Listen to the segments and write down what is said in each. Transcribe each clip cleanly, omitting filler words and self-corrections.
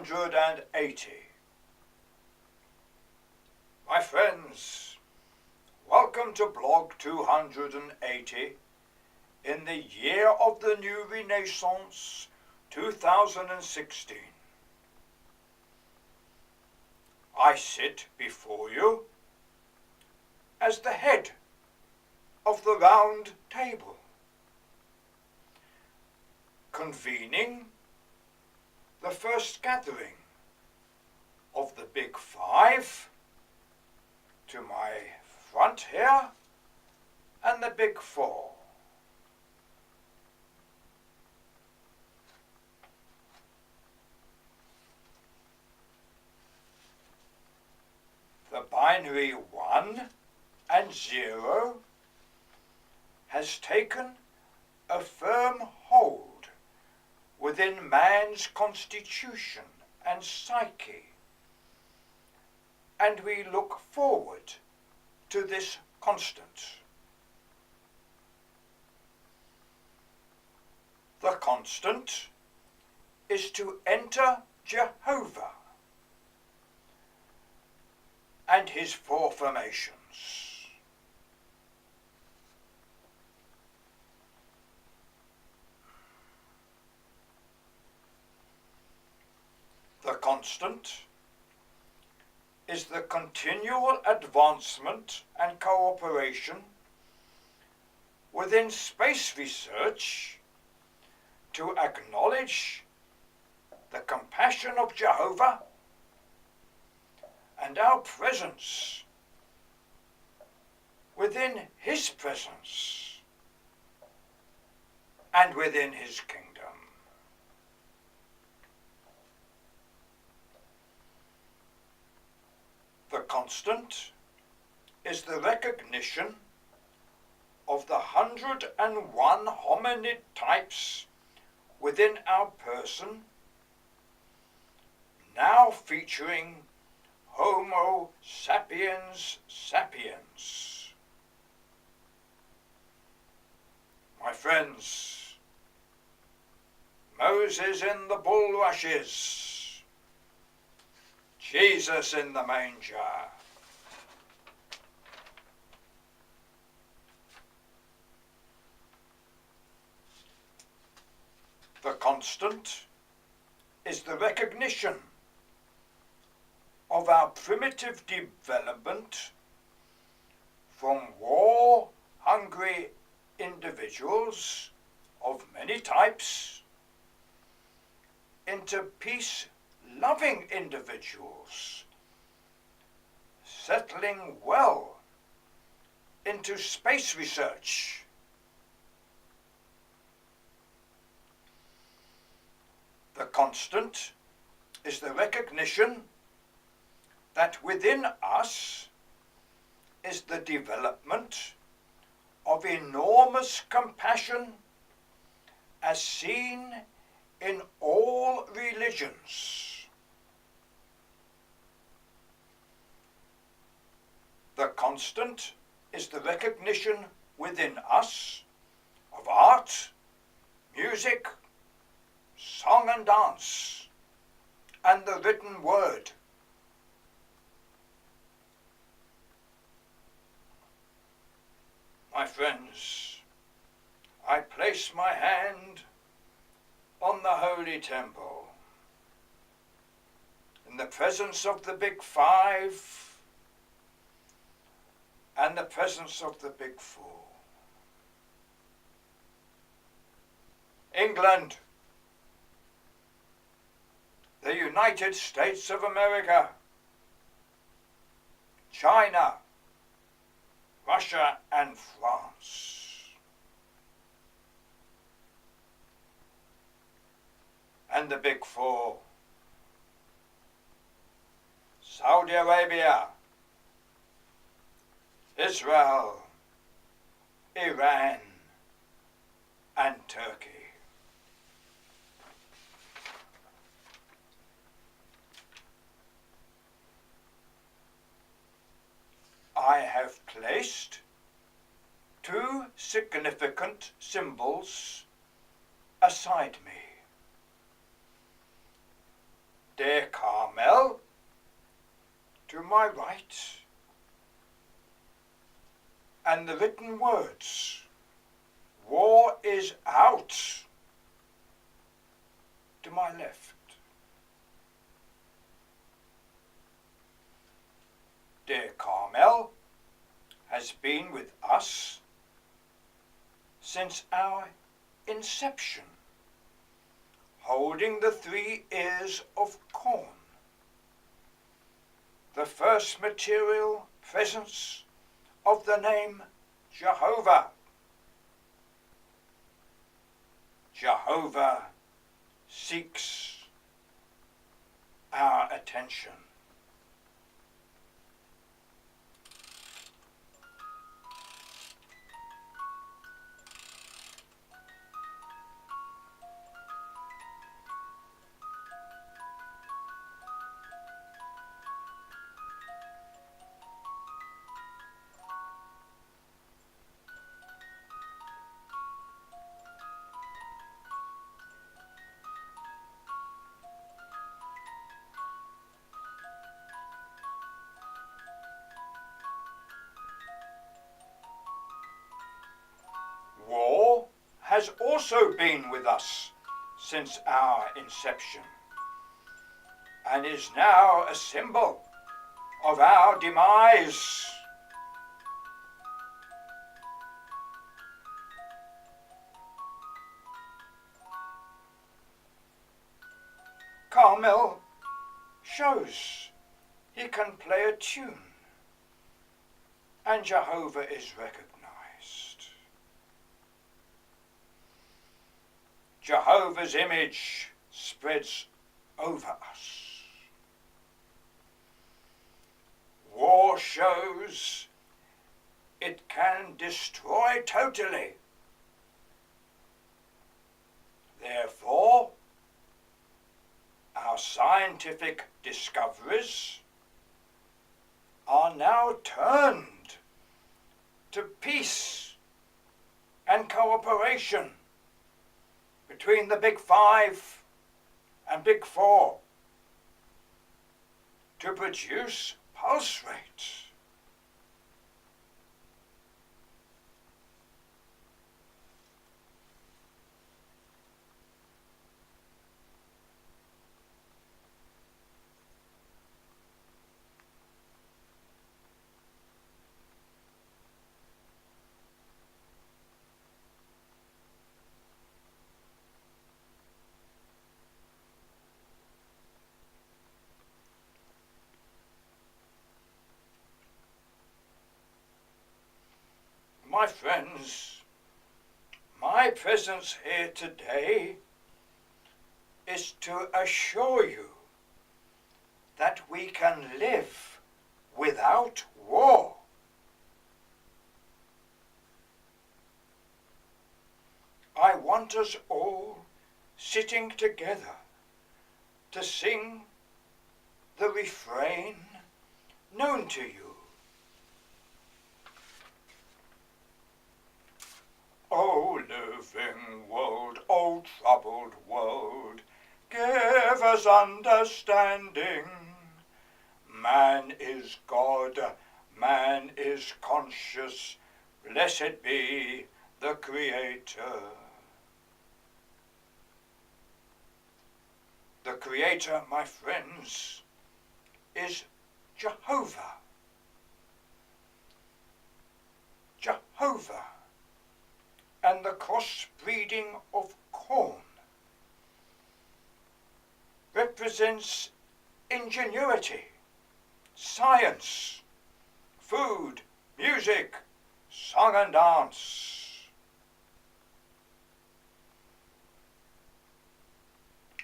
280. My friends, welcome to blog 280 in the year of the new Renaissance 2016. I sit before you as the head of the round table, convening the first gathering of the Big Five to my front here and the Big Four. The binary 1 and 0 has taken a firm hold within man's constitution and psyche, and we look forward to this constant. The constant is to enter Jehovah and his four formations. The constant is the continual advancement and cooperation within space research to acknowledge the compassion of Jehovah and our presence within his presence and within his kingdom. The constant is the recognition of the 101 hominid types within our person, now featuring Homo sapiens sapiens. My friends, Moses in the bulrushes, Jesus in the manger. The constant is the recognition of our primitive development from war-hungry individuals of many types into peace-loving individuals, settling well into space research. The constant is the recognition that within us is the development of enormous compassion as seen in all religions. The constant is the recognition within us of art, music, song and dance, and the written word. My friends, I place my hand on the holy temple in the presence of the Big Five and the presence of the Big Four. England, the United States of America, China, Russia and France, and the Big Four, Saudi Arabia, Israel, Iran, and Turkey. I have placed two significant symbols aside me, Der Carmel to my right, and the written words, war is out, to my left. Der Carmel has been with us since our inception, holding the 3 ears of corn, the first material presence of the name Jehovah. Jehovah seeks our attention. War has also been with us since our inception, and is now a symbol of our demise. Carmel shows he can play a tune, and Jehovah is recognized. Jehovah's image spreads over us. War shows it can destroy totally. Therefore, our scientific discoveries are now turned to peace and cooperation between the Big Five and Big Four to produce pulse rates. My friends, my presence here today is to assure you that we can live without war. I want us all sitting together to sing the refrain known to you. O living world, O troubled world, give us understanding. Man is God, man is conscious, blessed be the Creator. The Creator, my friends, is Jehovah. Jehovah. And the crossbreeding of corn represents ingenuity, science, food, music, song and dance.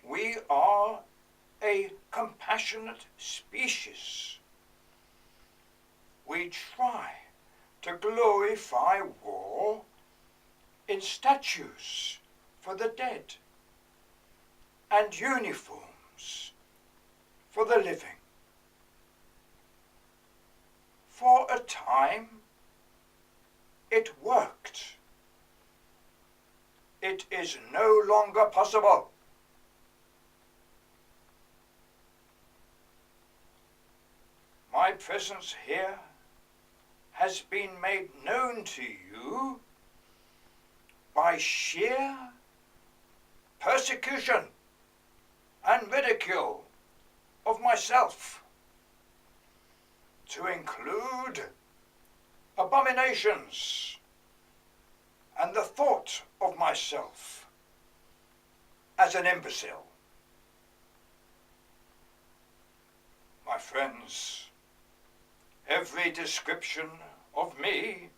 We are a compassionate species. We try to glorify war in statues for the dead and uniforms for the living. For a time, it worked. It is no longer possible. presence here has been made known to you by sheer persecution and ridicule of myself, to include abominations and the thought of myself as an imbecile. My friends, every description of me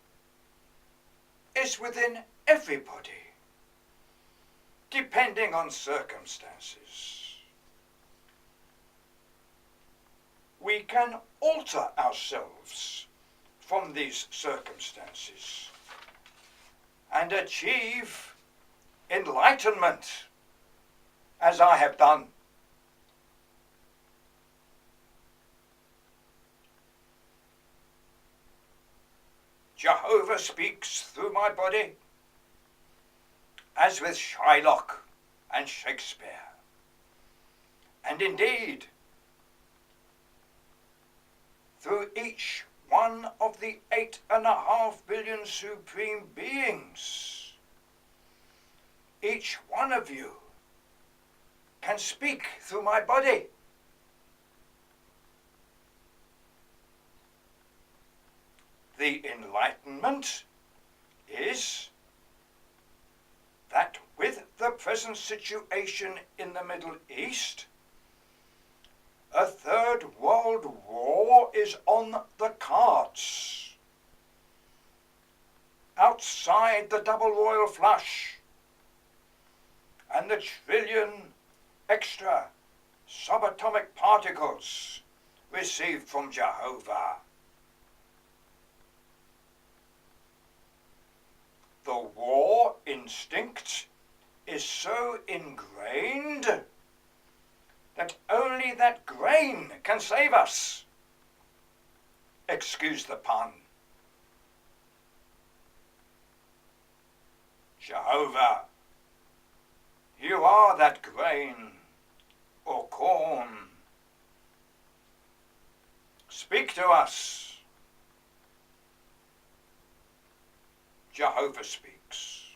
is within everybody, depending on circumstances. We can alter ourselves from these circumstances and achieve enlightenment, as I have done. Jehovah speaks through my body, as with Shylock and Shakespeare. And indeed, through each one of the 8.5 billion supreme beings, each one of you can speak through my body. The enlightenment is that with the present situation in the Middle East, a third world war is on the cards. Outside the double royal flush and the trillion extra subatomic particles received from Jehovah, the war instinct is so ingrained that only that grain can save us. Excuse the pun. Jehovah, you are that grain or corn. Speak to us. Jehovah speaks.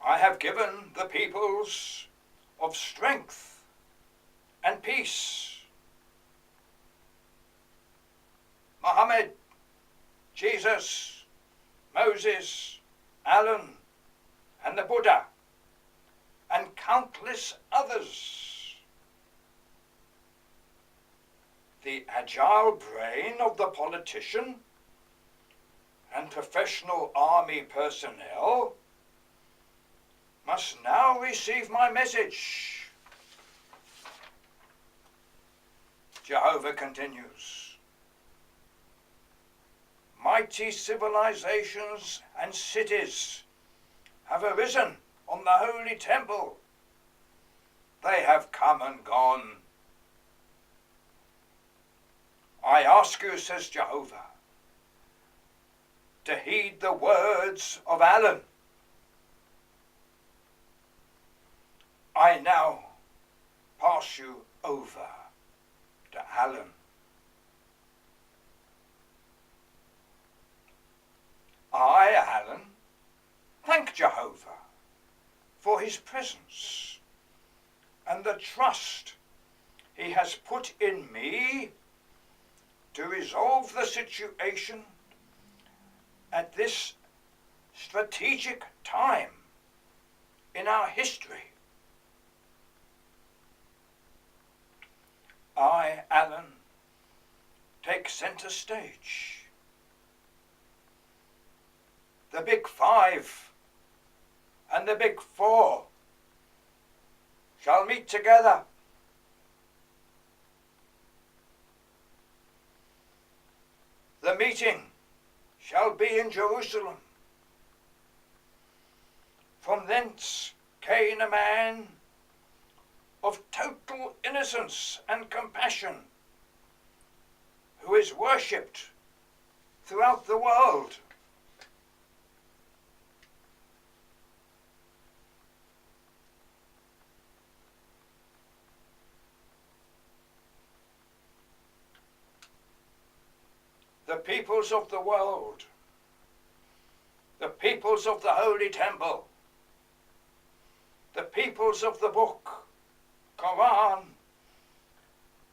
I have given the peoples of strength and peace. Muhammad, Jesus, Moses, Alan, and the Buddha, and countless others. The agile brain of the politician and professional army personnel must now receive my message. Jehovah continues. Mighty civilizations and cities have arisen on the holy temple. They have come and gone. I ask you, says Jehovah, to heed the words of Alan. I now pass you over to Alan. I, Alan, thank Jehovah for his presence and the trust he has put in me to resolve the situation at this strategic time in our history. I, Alan, take center stage. The Big Five and the Big Four shall meet together. The meeting shall be in Jerusalem. From thence came a man of total innocence and compassion, who is worshipped throughout the world. the peoples of the world, the peoples of the Holy Temple, the peoples of the Book, Quran,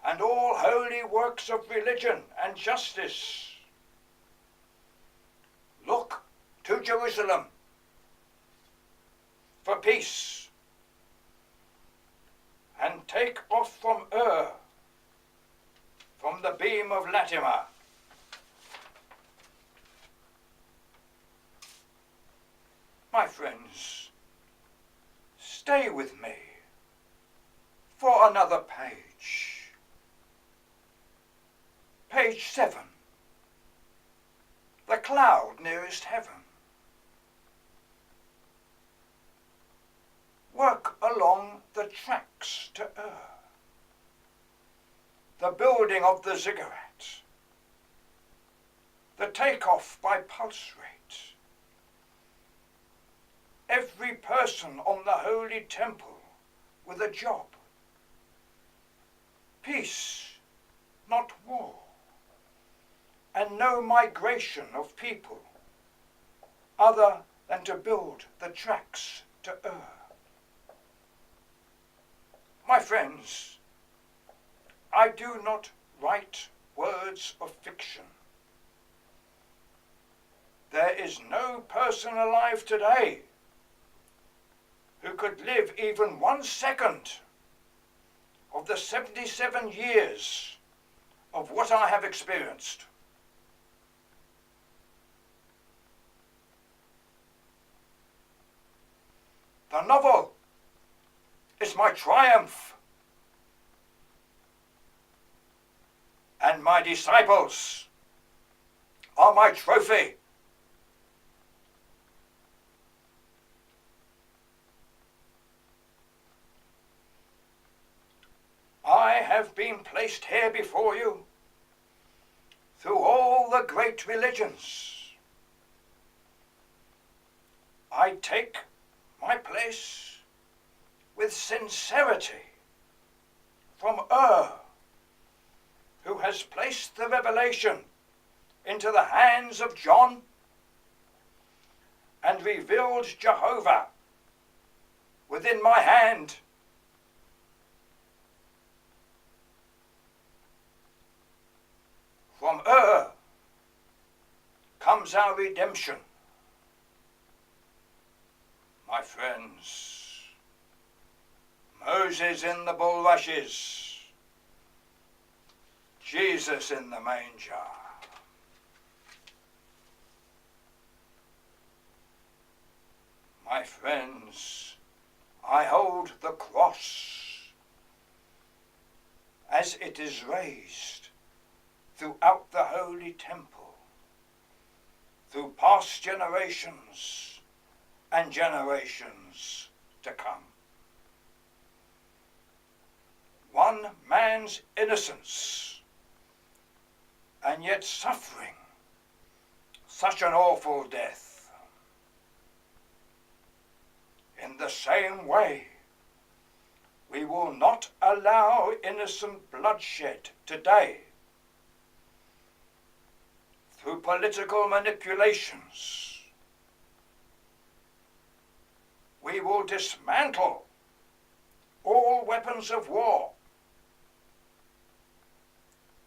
and all holy works of religion and justice, look to Jerusalem for peace, and take off from from the beam of Latimer, my friends, stay with me for another page. Page 7. The cloud nearest heaven. Work along the tracks to the building of the ziggurat, the takeoff by pulse rate. Every person on the Holy Temple with a job. Peace, not war, and no migration of people other than to build the tracks to My friends, I do not write words of fiction. There is no person alive today who could live even 1 second of the 77 years of what I have experienced. The novel is my triumph, and my disciples are my trophy. I have been placed here before you through all the great religions. I take my place with sincerity from who has placed the revelation into the hands of John and revealed Jehovah within my hand. From comes our redemption. My friends, Moses in the bulrushes, Jesus in the manger. My friends, I hold the cross as it is raised throughout the Holy Temple, through past generations and generations to come. One man's innocence, and yet suffering such an awful death. In the same way, we will not allow innocent bloodshed today through political manipulations. We will dismantle all weapons of war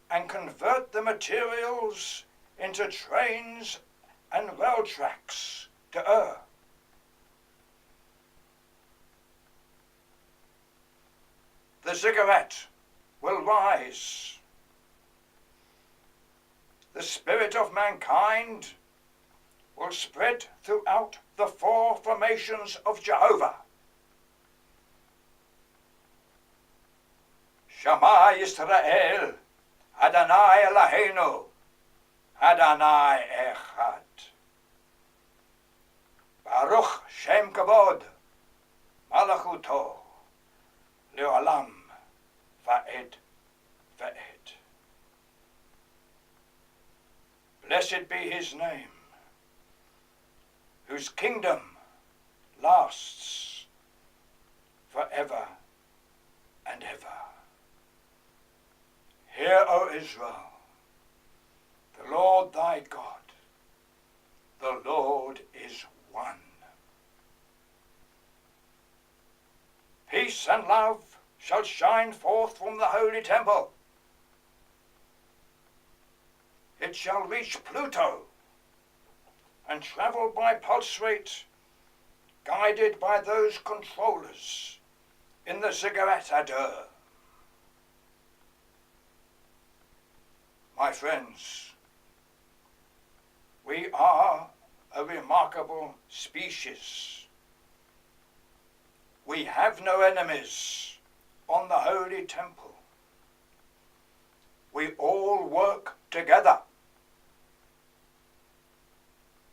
and convert the materials into trains and rail tracks to The ziggurat will rise. The spirit of mankind will spread throughout the 4 formations of Jehovah. Shema Yisrael, Adonai Eloheinu, Adonai Echad. Baruch Shem Kavod, Malachuto, Leolam, Va'ed, Va'ed. Blessed be his name, whose kingdom lasts forever and ever. Hear, O Israel, The Lord thy God, the Lord is one. Peace and love shall shine forth from the holy temple. It shall reach Pluto and travel by pulse rate, guided by those controllers in the Ziggurat Adar. My friends, we are a remarkable species. We have no enemies on the holy temple. We all work together.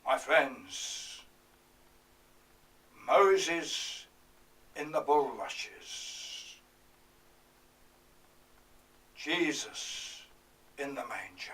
My friends, Moses in the bulrushes, Jesus in the manger.